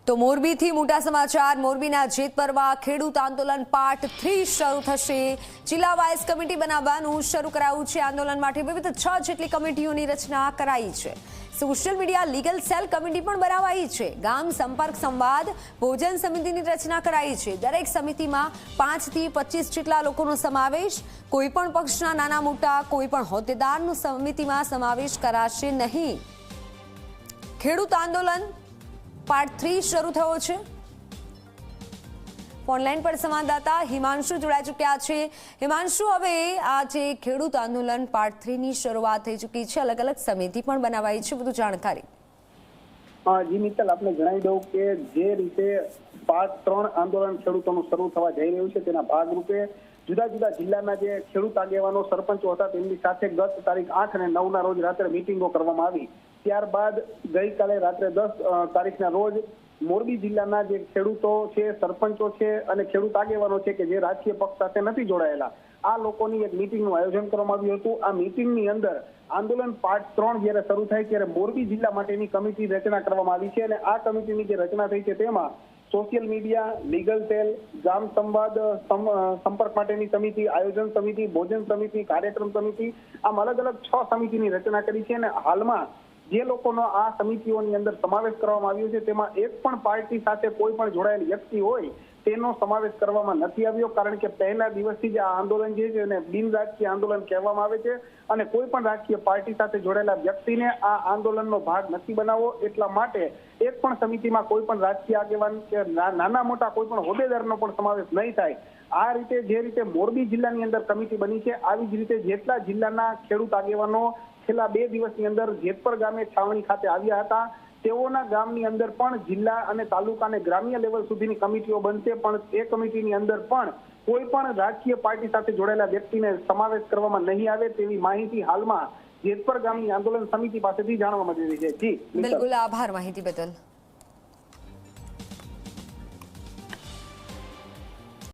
તો મોરબીથી મોટા સમાચાર. મોરબીના જેતપરમાં ખેડૂત આંદોલન પાર્ટ 3 શરૂ થશે. જિલ્લા વાઇઝ કમિટી બનાવવાનું શરૂ કરાયું છે. આંદોલન માટે વિવિધ 6 જેટલી કમિટીઓની રચના કરાઈ છે. Social media legal cell committee પણ બનાવાઈ છે. ગામ સંપર્ક સંવાદ ભોજન સમિતિની રચના કરાઈ છે. દરેક સમિતિમાં 5 થી 25 જેટલા લોકોનો સમાવેશ. કોઈપણ પક્ષના નાના મોટા કોઈપણ હોદ્દેદારનો સમિતિમાં સમાવેશ કરાશે નહીં. ખેડૂત આંદોલન પાર્ટ 3 શરૂ થયો છે. ઓનલાઈન પર સંવાદદાતા હિમાંશુ જોડાઈ ચૂક્યા છે. હિમાંશુ, હવે આ જે ખેડૂત આંદોલન પાર્ટ 3 ની શરૂઆત થઈ ચૂકી છે, અલગ અલગ સમિતિ પણ બનાવાઈ છે, વધુ જાણકારી. જી મિત્તલ, આપને જણાવી દઉં કે જે રીતે પાર્ટ 3 આંદોલન ખેડૂતોનું શરૂ થવા જઈ રહ્યું છે, તેના ભાગરૂપે જુદા જુદા જિલ્લાના જે ખેડૂત આગેવાનો સરપંચો હતા તેમની સાથે ગત તારીખ 8 અને 9 ના રોજ રાત્રે મિટિંગો કરવામાં આવી. ત્યારબાદ ગઈકાલે રાત્રે 10 તારીખના રોજ મોરબી જિલ્લાના જે ખેડૂતો છે, સરપંચો છે અને ખેડૂત આગેવાનો છે કે જે રાજકીય પક્ષ સાથે નથી જોડાયેલા, આ લોકોની એક મિટિંગનું આયોજન કરવામાં આવ્યું હતું. આ મિટિંગની અંદર આંદોલન પાર્ટ 3 જ્યારે શરૂ થાય ત્યારે મોરબી જિલ્લા માટેની કમિટી રચના કરવામાં આવી છે અને આ કમિટીની જે રચના થઈ છે તેમાં સોશિયલ મીડિયા, લીગલ સેલ, ગામ સંવાદ સંપર્ક માટેની સમિતિ, આયોજન સમિતિ, ભોજન સમિતિ, કાર્યક્રમ સમિતિ, આમ અલગ અલગ 6 સમિતિની રચના કરી છે. અને હાલમાં જે લોકોનો આ સમિતિઓની અંદર સમાવેશ કરવામાં આવ્યો છે તેમાં એક પણ પાર્ટી સાથે કોઈ પણ જોડાયેલ વ્યક્તિ હોય તેનો સમાવેશ કરવામાં નથી આવ્યો, કારણ કે પહેલા દિવસથી જ આ આંદોલન જે છે એને બિન રાજકીય આંદોલન કહેવામાં આવે છે અને કોઈ પણ રાજકીય પાર્ટી સાથે જોડાયેલા વ્યક્તિને આ આંદોલનનો ભાગ નથી બનાવવો. એટલા માટે એક પણ સમિતિમાં કોઈ પણ રાજકીય આગેવાન કે નાના મોટા કોઈ પણ હોદ્દેદારનો પણ સમાવેશ નહીં થાય. આ રીતે જે રીતે મોરબી જિલ્લાની અંદર કમિટી બની છે, આવી જ રીતે જેટલા જિલ્લાના ખેડૂત આગેવાનો છેલ્લા 2 દિવસની અંદર જેતપર ગામે છાવણી ખાતે આવ્યા હતા, તેઓના ગામની અંદર પણ જિલ્લા અને તાલુકા અને ગ્રામ્ય લેવલ સુધીની કમિટીઓ બનશે. પણ એ કમિટીની અંદર પણ કોઈ પણ રાજકીય પાર્ટી સાથે જોડાયેલા વ્યક્તિને સમાવેશ કરવામાં નહીં આવે તેવી માહિતી હાલમાં જેતપર ગામની આંદોલન સમિતિ પાસેથી જાણવા મળી રહી છે. જી બિલકુલ, આભાર માહિતી બદલ.